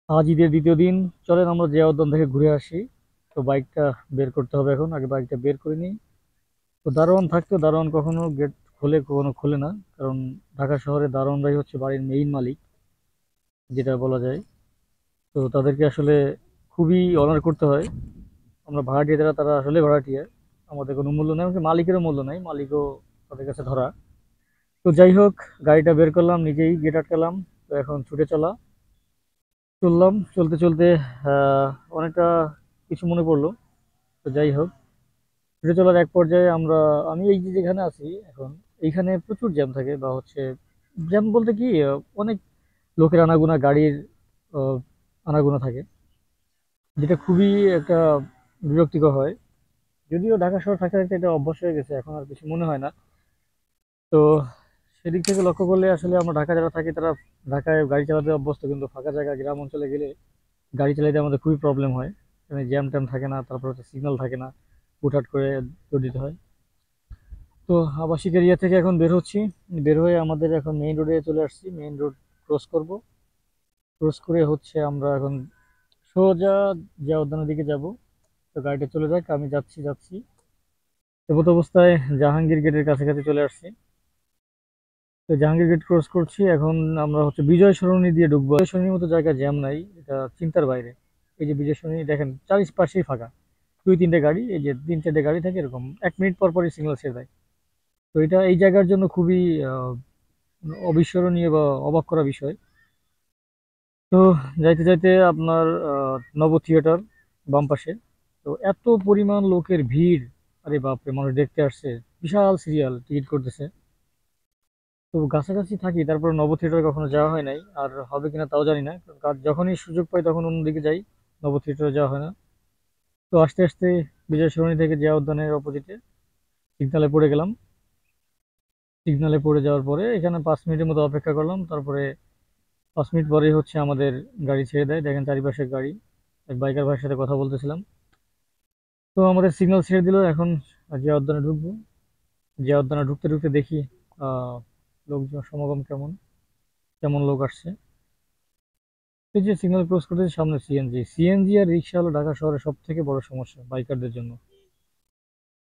আজ ঈদের দ্বিতীয় দিন। চলেন আমরা জিয়া উদ্যান থেকে ঘুরে আসি। তো বাইকটা বের করতে হবে, এখন আগে বাইকটা বের করে নিই। তো দারোয়ান থাকতো, দারোয়ান কখনো গেট খোলে কখনো খোলে না, কারণ ঢাকা শহরে দারোয়ানরাই হচ্ছে বাড়ির মেইন মালিক, যেটা বলা যায়। তো তাদেরকে আসলে খুবই অনার করতে হয়। আমরা ভাড়াটিয়া যারা, তারা আসলে ভাড়াটিয়া, আমাদের কোনো মূল্য নেই, এমনকি মালিকেরও মূল্য নাই, মালিকও তাদের কাছে ধরা। তো যাই হোক, গাড়িটা বের করলাম, নিজেই গেট আটকালাম। তো এখন ছুটে চললাম, চলতে চলতে আহ অনেকটা কিছু মনে পড়লো। তো যাই হোক, ছুটে চলার এক পর্যায়ে আমি এই যে যেখানে আছি এখন, এইখানে প্রচুর জ্যাম থাকে, বা হচ্ছে জ্যাম বলতে কি, অনেক লোকের আনাগোনা, গাড়ির আহ, আনাগোনা থাকে, যেটা খুবই একটা বিরক্তিকর হয়। যদিও ঢাকা শহর থাকতে থাকতে এটা অভ্যাস হয়ে গেছে, এখন আর কিছু মনে হয় না। তো সেদিক থেকে লক্ষ্য করলে আসলে আমরা ঢাকা যারা থাকি তারা ঢাকায় গাড়ি চালাতে অভ্যস্ত, কিন্তু ফাঁকা জায়গা গ্রাম অঞ্চলে গেলে গাড়ি চালাতে আমাদের খুবই প্রবলেম হয়। এখানে জ্যাম ট্যাম থাকে না, তারপর হচ্ছে সিগন্যাল থাকে না, হুটহাট করে দৌড় দিতে হয়। তো আবাসিক এরিয়া থেকে এখন বের হচ্ছি। বের হয়ে আমাদের এখন মেইন রোডে চলে আসছি, মেইন রোড ক্রস করব। ক্রস করে হচ্ছে আমরা এখন সোজা জিয়া উদ্যানের দিকে যাব। তো গাড়িটা চলে যাক, আমি যাচ্ছি। এমত অবস্থায় জাহাঙ্গীর গেটের কাছাকাছি চলে আসছি। তো জাহাঙ্গীর গেট ক্রস করছি এখন। আমরা হচ্ছে বিজয় সরণি দিয়ে ঢুকবো। বিজয় সরণির মতো জায়গায় জ্যাম নাই, এটা চিন্তার বাইরে। এই যে বিজয় সরণি দেখেন, চারিপাশেই ফাঁকা, দুই তিনটে গাড়ি, এই যে তিন চারটে গাড়ি থাকে এরকম, 1 মিনিট পর পরই সিগন্যাল ছেড়ে দেয়। তো এটা এই জায়গার জন্য খুবই অবিস্মরণীয় বা অবাক করা বিষয়। তো যাইতে যাইতে আপনার নব থিয়েটার বাম পাশে। তো এত পরিমাণ লোকের ভিড়, আরে বাপরে, মানুষ দেখতে আসছে, বিশাল সিরিয়াল টিকিট করতেছে। তো কাছাকাছি থাকি, তারপর নব থিয়েটার কখনো যাওয়া হয় নাই, আর হবে কিনা তাও জানি না, কারণ যখনই সুযোগ পাই তখন অন্যদিকে যাই, নব থিয়েটারে যাওয়া হয় না। তো আস্তে আস্তে বিজয় সরণি থেকে জিয়া উদ্যানের অপোজিটে সিগনালে পড়ে গেলাম। সিগনালে পড়ে যাওয়ার পরে এখানে 5 মিনিটের মতো অপেক্ষা করলাম, তারপরে 5 মিনিট পরেই হচ্ছে আমাদের গাড়ি ছেড়ে দেয়। দেখেন চারিপাশে গাড়ি। এক বাইকার ভাইয়ের সাথে কথা বলতেছিলাম। তো আমাদের সিগন্যাল ছেড়ে দিল, এখন জিয়া উদ্যানে ঢুকবো। জিয়া উদ্যানে ঢুকতে ঢুকতে দেখি আহ লোকজন সমাগম কেমন, কেমন লোক আসছে। এই যে সিগন্যাল ক্রস করতেছি, সামনে সিএনজি আর রিক্সা হলো ঢাকা শহরের সব থেকে বড় সমস্যা বাইকারদের জন্য।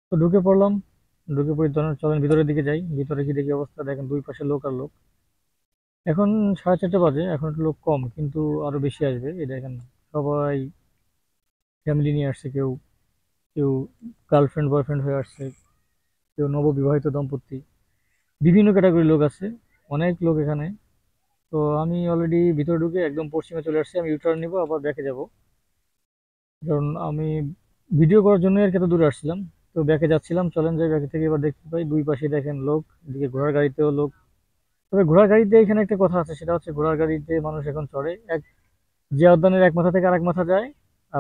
তো ঢুকে পড়লাম। ঢুকে পড়ি, চলেন ভিতরের দিকে যাই। ভিতরে কি দেখি অবস্থা, দেখেন দুই পাশে লোক আর লোক। এখন 4:30 বাজে, এখন একটু লোক কম, কিন্তু আরো বেশি আসবে। এই দেখেন, সবাই ফ্যামিলি নিয়ে আসছে, কেউ কেউ গার্লফ্রেন্ড বয়ফ্রেন্ড হয়ে আসছে, কেউ নববিবাহিত দম্পতি, বিভিন্ন ক্যাটাগরির লোক আছে, অনেক লোক এখানে। তো আমি অলরেডি ভিতরে ঢুকে একদম পশ্চিমে চলে আসছি, আমি ইউটার্ন নিবো, আবার ব্যাকে যাব। কারণ আমি ভিডিও করার জন্য আর কি এত দূরে আসছিলাম। তো ব্যাকে যাচ্ছিলাম, চলেন যাই ব্যাকে থেকে। এবার দেখতে পাই দুই পাশে দেখেন লোক, এদিকে ঘোড়ার গাড়িতেও লোক। তবে ঘোড়ার গাড়িতে এখানে একটা কথা আছে, সেটা হচ্ছে ঘোড়ার গাড়িতে মানুষ এখন চড়ে জিয়া উদ্যানের এক মাথা থেকে আরেক মাথা যায়,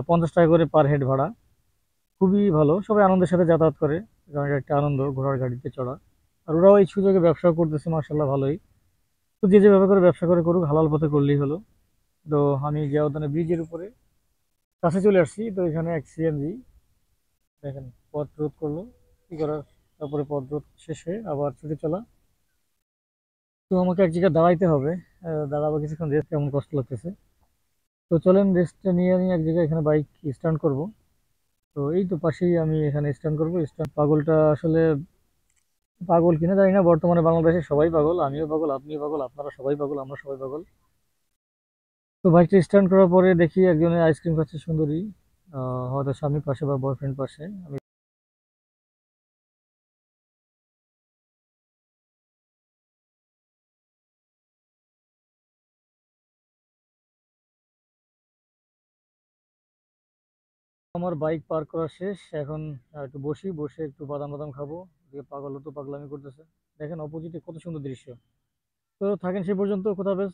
50 টাকা করে পার হেড ভাড়া। খুবই ভালো, সবাই আনন্দের সাথে যাতায়াত করে, কারণ এটা একটা আনন্দ ঘোড়ার গাড়িতে চড়া। আর ওরাও এই সুযোগে ব্যবসা করতেছে, মার্শাল্লাহ ভালোই। তো যে যেভাবে করে ব্যবসা করে করুক, হালাল পথে করলেই হলো। তো আমি জিয়াউদ্দানের ব্রিজের উপরে কাছে চলে আসছি। তো এখানে এক সিএনজি দেখেন পথ রোধ করলো, কি করার। তারপরে পথ রোধ শেষে আবার ছুটে চলা। তো আমাকে এক জায়গায় দাঁড়াইতে হবে, দাঁড়াবো কিছুক্ষণ, রেস্ট, কেমন কষ্ট লাগতেছে। তো চলেন রেস্টটা নিয়ে নিয়ে এক জায়গায় এখানে বাইক স্ট্যান্ড করব। তো এই তো পাশেই আমি এখানে স্ট্যান্ড করবো। স্ট্যান্ড পাগলটা আসলে পাগল কিনা জানি না, বর্তমানে বাংলাদেশে সবাই পাগল, আমিও পাগল, আপনিও পাগল, আপনারা সবাই পাগল, আমরা সবাই পাগল। তো বাইকটা স্ট্যান্ড করার পরে দেখি একজনের আইসক্রিম খাচ্ছে, সুন্দরী, হয়তো স্বামী পাশে বা বয়ফ্রেন্ড পাশে। আমি আমার বাইক পার্ক করা শেষ এখন। একটু বসি, বসে একটু বাদাম বাদাম খাবো। দিয়ে পাগল তো পাগলামি করতেছে। দেখেন অপোজিটে কত সুন্দর দৃশ্য। তো থাকেন সে পর্যন্ত, কোথাও বেশ।